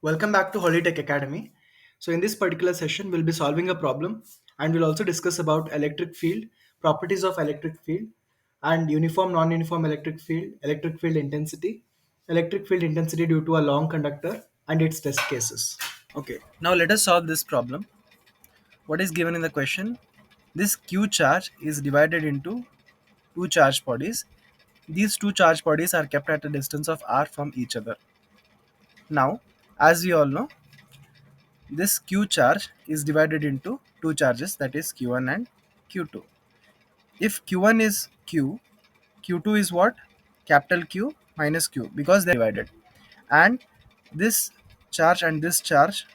Welcome back to Holi-Tech Academy. So in this particular session, we'll be solving a problem and we'll also discuss about electric field, properties of electric field, and uniform, non-uniform electric field intensity, electric field intensity due to a long conductor, and its test cases. Okay, now let us solve this problem. What is given in the question? This Q charge is divided into two charge bodies. These two charge bodies are kept at a distance of r from each other. Now, as we all know, this Q charge is divided into two charges, that is Q1 and Q2. If Q1 is Q, Q2 is what? Capital Q minus Q because they are divided. And this charge and this charge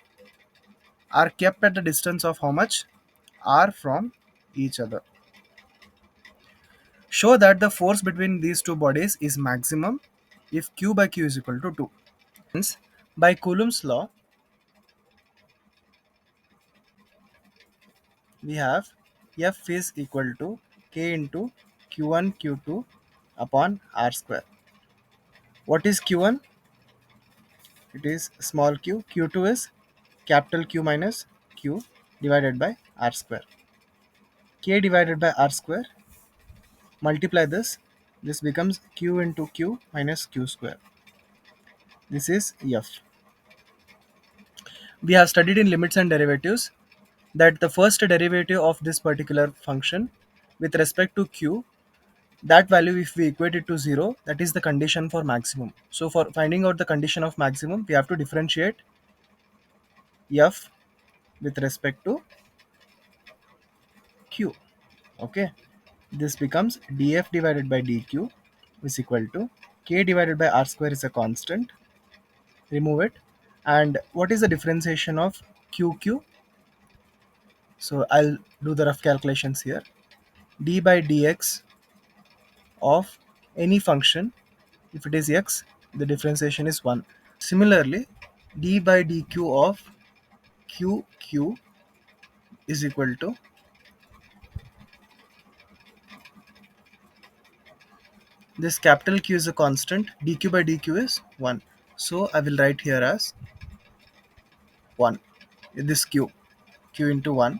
are kept at the distance of how much? R from each other. Show that the force between these two bodies is maximum if Q by Q is equal to 2. Hence, by Coulomb's law, we have F is equal to K into Q1 Q2 upon R square. What is Q1? It is small q. Q2 is capital Q minus Q divided by R square. K divided by R square. Multiply this. This becomes Q into Q minus Q square. This is F. We have studied in limits and derivatives that the first derivative of this particular function with respect to Q, that value, if we equate it to 0, that is the condition for maximum. So for finding out the condition of maximum, we have to differentiate F with respect to Q. Okay, this becomes df divided by dq is equal to k divided by r square is a constant. Remove it. And what is the differentiation of qq? So I'll do the rough calculations here. D by dx of any function, if it is x, the differentiation is 1. Similarly, d by dq of qq is equal to this capital Q is a constant, dq by dq is 1. So I will write here as 1. This q into 1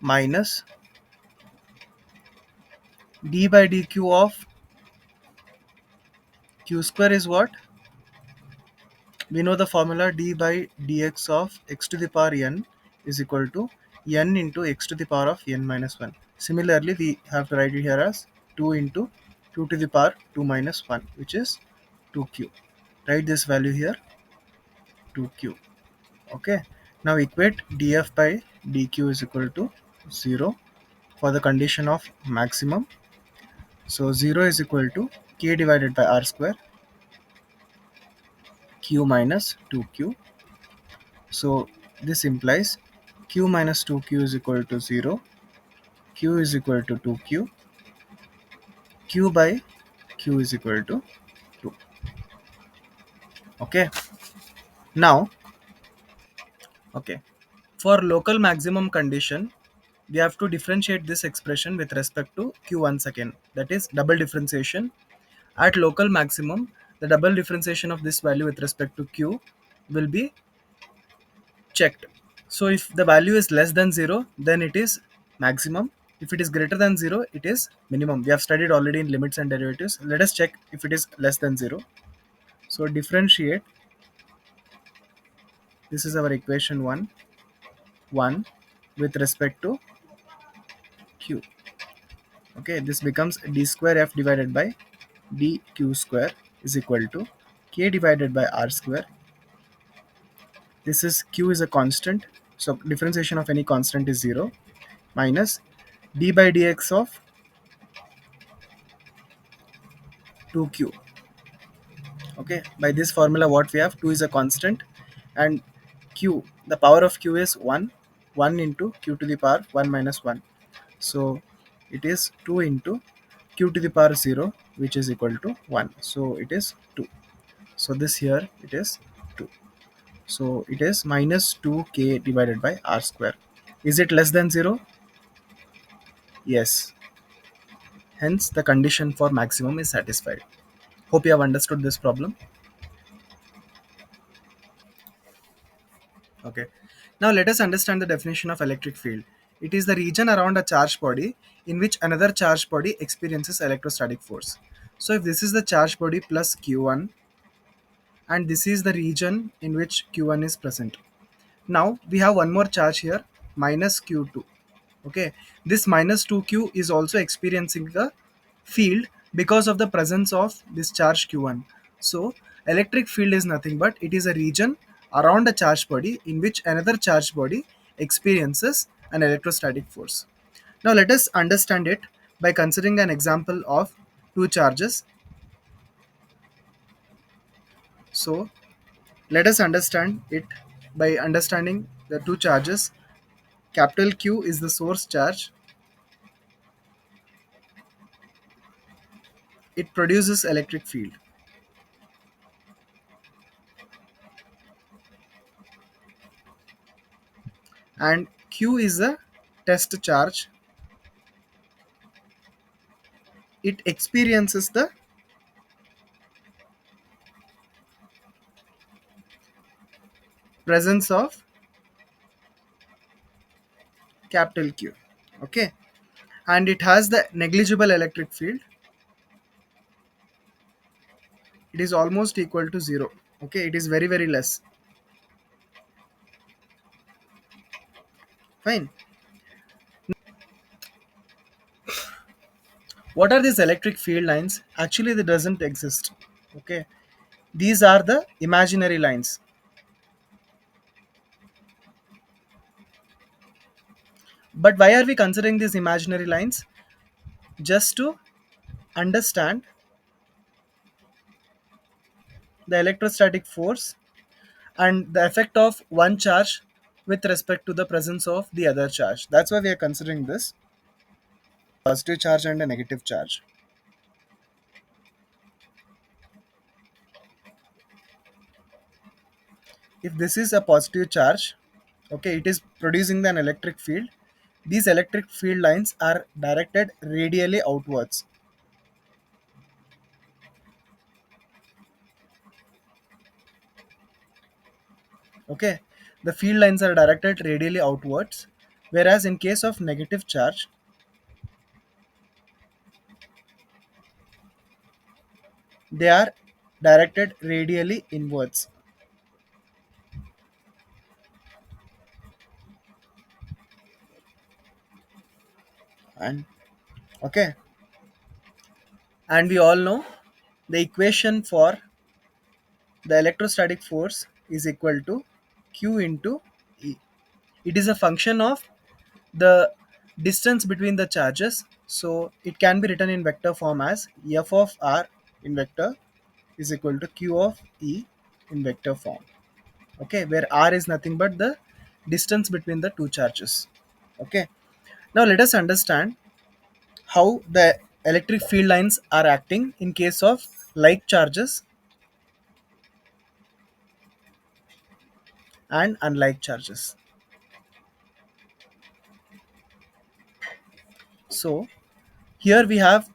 minus d by dq of q square is what? We know the formula, d by dx of x to the power n is equal to n into x to the power of n minus 1. Similarly, we have to write it here as 2 into 2 to the power 2 minus 1, which is 2q. Write this value here, 2q. Okay, now equate df by dq is equal to 0 for the condition of maximum. So 0 is equal to k divided by r square, q minus 2q. So this implies q minus 2q is equal to 0, q is equal to 2q, q by q is equal to 2. Okay, now, okay, for local maximum condition, we have to differentiate this expression with respect to q once again. That is double differentiation. At local maximum, the double differentiation of this value with respect to q will be checked. So if the value is less than 0, then it is maximum. If it is greater than 0, it is minimum. We have studied already in limits and derivatives. Let us check if it is less than 0. So differentiate. This is our equation 1. 1 with respect to q. Okay, this becomes d square f divided by dq square is equal to k divided by r square. This is q is a constant, so differentiation of any constant is 0, minus d by dx of 2q. Okay, by this formula what we have, 2 is a constant and q, the power of q is 1, 1 into q to the power 1 minus 1. So it is 2 into q to the power 0, which is equal to 1. So it is 2. So this here it is 2. So it is minus 2k divided by r square. Is it less than 0? Yes. Hence the condition for maximum is satisfied. Hope you have understood this problem. Okay. Now let us understand the definition of electric field. It is the region around a charged body in which another charged body experiences electrostatic force. So if this is the charged body plus Q1 and this is the region in which Q1 is present. Now we have one more charge here minus Q2. Okay. This minus 2Q is also experiencing a field because of the presence of this charge Q1. So electric field is nothing but it is a region around a charged body in which another charged body experiences an electrostatic force. Now let us understand it by considering an example of two charges. So let us understand it by understanding the two charges. Capital Q is the source charge. It produces electric field. And Q is a test charge. It experiences the presence of capital Q. Okay. And it has the negligible electric field. It is almost equal to zero. Okay. It is very, very less. Fine. What are these electric field lines? Actually, they doesn't exist. Okay. These are the imaginary lines. But why are we considering these imaginary lines? Just to understand the electrostatic force and the effect of one charge with respect to the presence of the other charge. That's why we are considering this positive charge and a negative charge. If this is a positive charge, okay, it is producing an electric field. These electric field lines are directed radially outwards. Okay, the field lines are directed radially outwards, whereas in case of negative charge, they are directed radially inwards. And okay, and we all know the equation for the electrostatic force is equal to Q into E. It is a function of the distance between the charges. So it can be written in vector form as F of R in vector is equal to Q of E in vector form. Okay, where R is nothing but the distance between the two charges. Okay, now let us understand how the electric field lines are acting in case of like charges and unlike charges. So here we have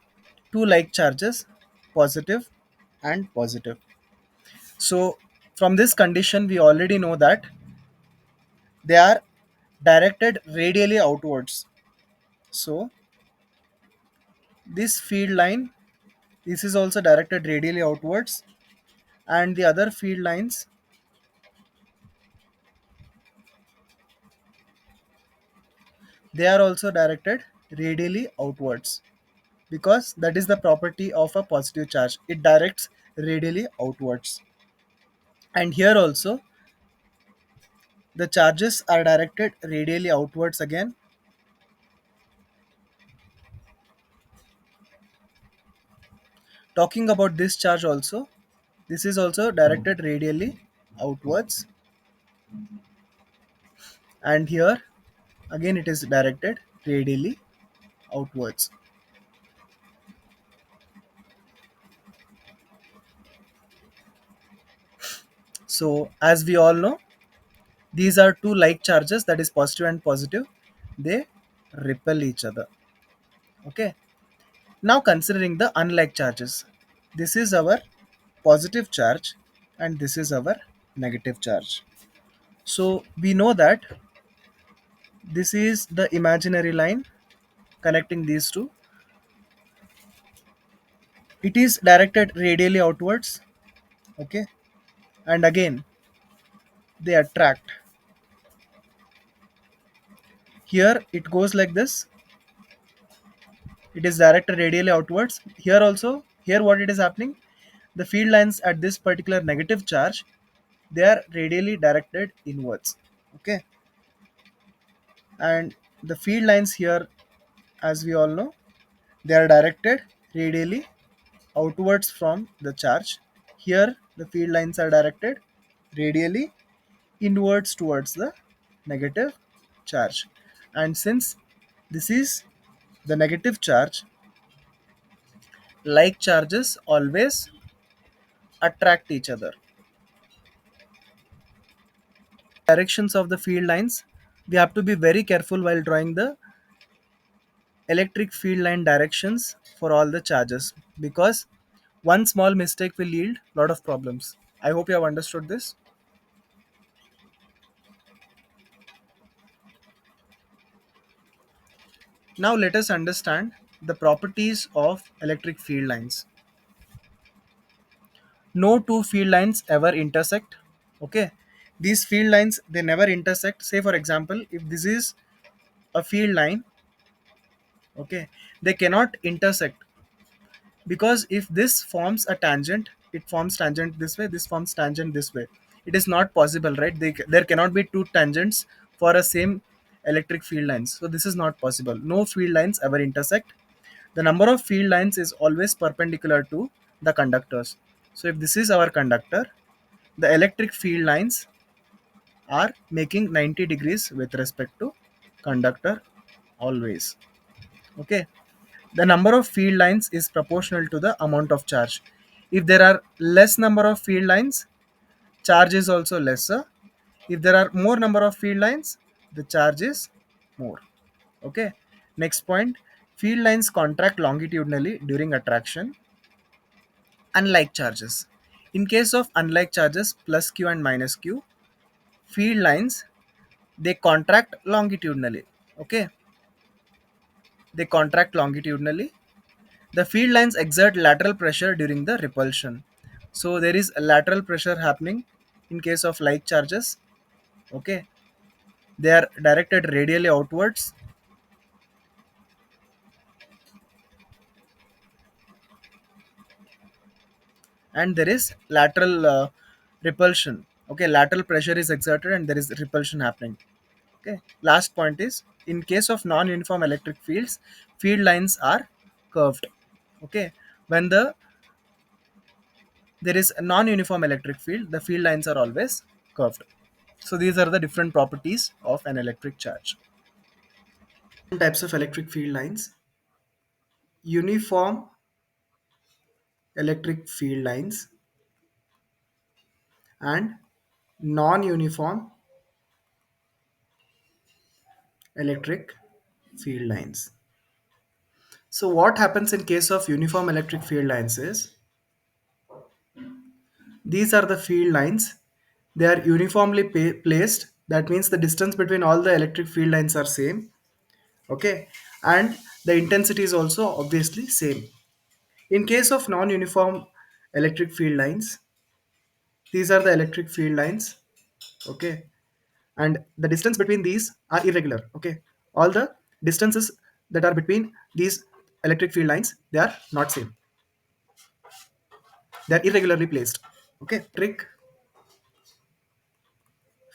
two like charges, positive and positive. So from this condition, we already know that they are directed radially outwards. So this field line, this is also directed radially outwards, and the other field lines, they are also directed radially outwards because that is the property of a positive charge. It directs radially outwards. And here also the charges are directed radially outwards again. Talking about this charge also, this is also directed radially outwards, and here again it is directed radially outwards. So as we all know, these are two like charges, that is positive and positive. They repel each other. Okay. Now considering the unlike charges, this is our positive charge and this is our negative charge. So we know that this is the imaginary line connecting these two. It is directed radially outwards, okay, and again they attract. Here it goes like this. It is directed radially outwards. Here also, here what it is happening, the field lines at this particular negative charge, they are radially directed inwards, okay, and the field lines here, as we all know, they are directed radially outwards from the charge. Here the field lines are directed radially inwards towards the negative charge, and since this is the negative charge, like charges always attract each other. Directions of the field lines, we have to be very careful while drawing the electric field line directions for all the charges, because one small mistake will yield a lot of problems. I hope you have understood this. Now let us understand the properties of electric field lines. No two field lines ever intersect, okay. These field lines, they never intersect. Say for example, if this is a field line, okay, they cannot intersect, because if this forms a tangent, it forms tangent this way, this forms tangent this way. It is not possible, right? There cannot be two tangents for a same electric field lines, so this is not possible. No field lines ever intersect. The number of field lines is always perpendicular to the conductors. So if this is our conductor, the electric field lines are making 90 degrees with respect to conductor always, okay. The number of field lines is proportional to the amount of charge. If there are less number of field lines, charge is also lesser. If there are more number of field lines, the charge is more, okay. Next point, field lines contract longitudinally during attraction, unlike charges. In case of unlike charges plus q and minus q, field lines, they contract longitudinally, okay. They contract longitudinally. The field lines exert lateral pressure during the repulsion. So there is a lateral pressure happening in case of like charges, okay. They are directed radially outwards, and there is lateral repulsion, okay. Lateral pressure is exerted and there is repulsion happening, okay. Last point is, in case of non-uniform electric fields, field lines are curved, okay. When there is a non-uniform electric field, the field lines are always curved. So these are the different properties of an electric charge. Types of electric field lines: uniform electric field lines and non-uniform electric field lines. So what happens in case of uniform electric field lines is, these are the field lines. They are uniformly placed. That means the distance between all the electric field lines are same, okay, and the intensity is also obviously same. In case of non-uniform electric field lines, these are the electric field lines, okay, and the distance between these are irregular, okay. All the distances that are between these electric field lines, they are not same. They are irregularly placed, okay. Trick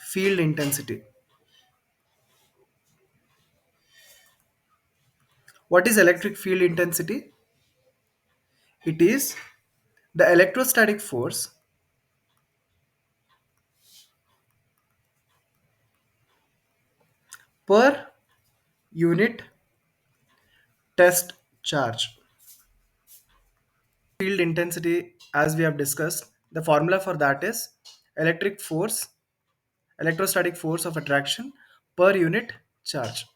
field intensity. What is electric field intensity? It is the electrostatic force per unit test charge. Field intensity, as we have discussed, the formula for that is electric force, electrostatic force of attraction per unit charge.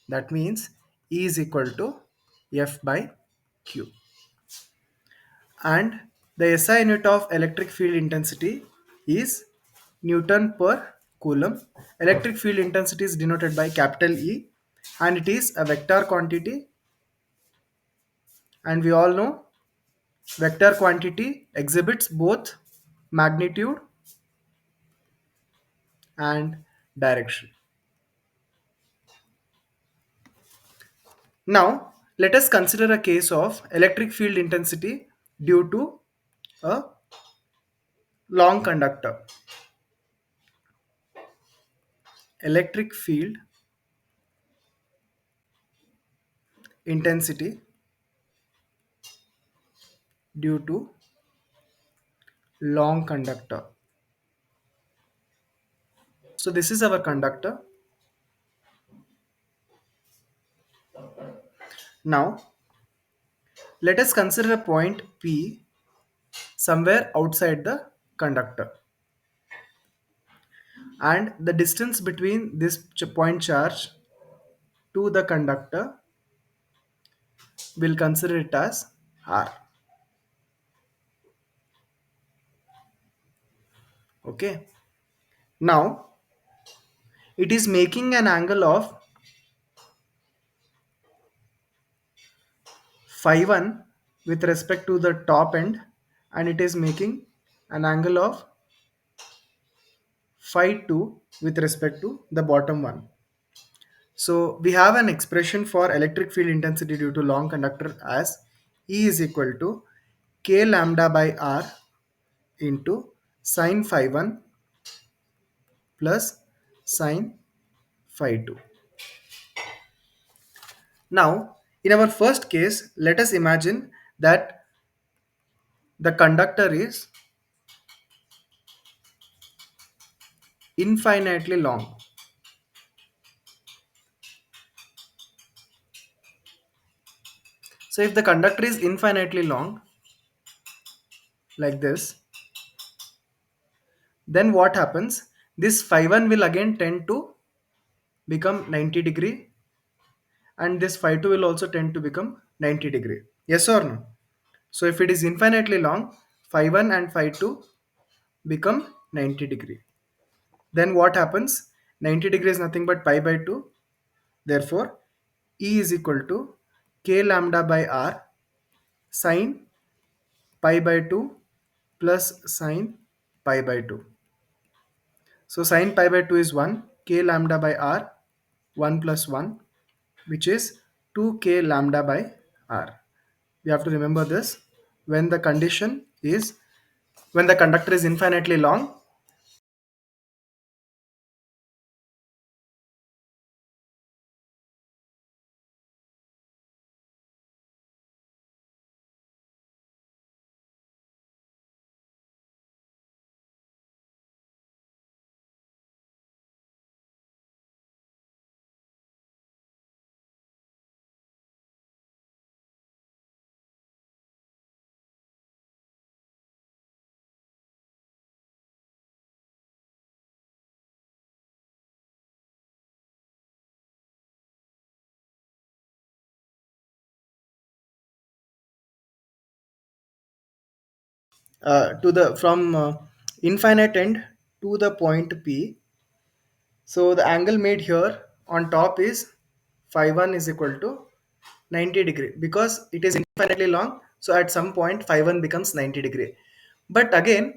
That means E is equal to F by Q. And the SI unit of electric field intensity is Newton per coulomb. Electric field intensity is denoted by capital E, and it is a vector quantity, and we all know vector quantity exhibits both magnitude and direction. Now, let us consider a case of electric field intensity due to a long conductor. Electric field intensity due to long conductor. So this is our conductor. Now, let us consider a point P somewhere outside the conductor, and the distance between this point charge to the conductor, we'll consider it as R. Okay. Now, it is making an angle of phi 1 with respect to the top end, and it is making an angle of phi 2 with respect to the bottom one. So we have an expression for electric field intensity due to long conductor as E is equal to k lambda by R into sine phi 1 plus sine phi 2. Now, in our first case, let us imagine that the conductor is infinitely long. So if the conductor is infinitely long like this, then what happens? This phi 1 will again tend to become 90 degree, and this phi 2 will also tend to become 90 degree. Yes or no? So if it is infinitely long, phi 1 and phi 2 become 90 degree. Then what happens? 90 degree is nothing but pi by 2. Therefore, E is equal to k lambda by R sine pi by 2 plus sine pi by 2. So sine pi by 2 is 1, k lambda by R 1 plus 1, which is 2k lambda by R. We have to remember this when the condition is when the conductor is infinitely long. To the from infinite end to the point P. So the angle made here on top is phi 1 is equal to 90 degree because it is infinitely long. So at some point phi 1 becomes 90 degree. But again,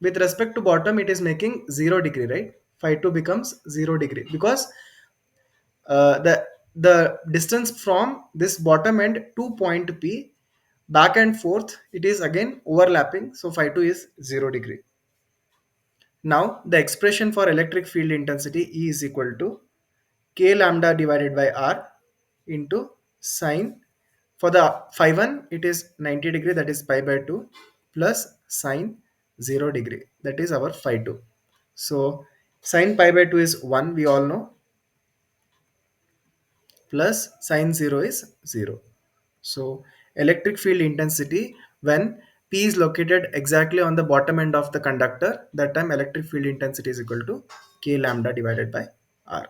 with respect to bottom, it is making 0 degree, right? Phi 2 becomes 0 degree because the distance from this bottom end to point P back and forth, it is again overlapping. So phi 2 is 0 degree. Now the expression for electric field intensity E is equal to k lambda divided by R into sine. For the phi 1 it is 90 degree, that is pi by 2, plus sine 0 degree, that is our phi 2. So sine pi by 2 is 1, we all know, plus sine 0 is 0. So electric field intensity when P is located exactly on the bottom end of the conductor, that time electric field intensity is equal to k lambda divided by R.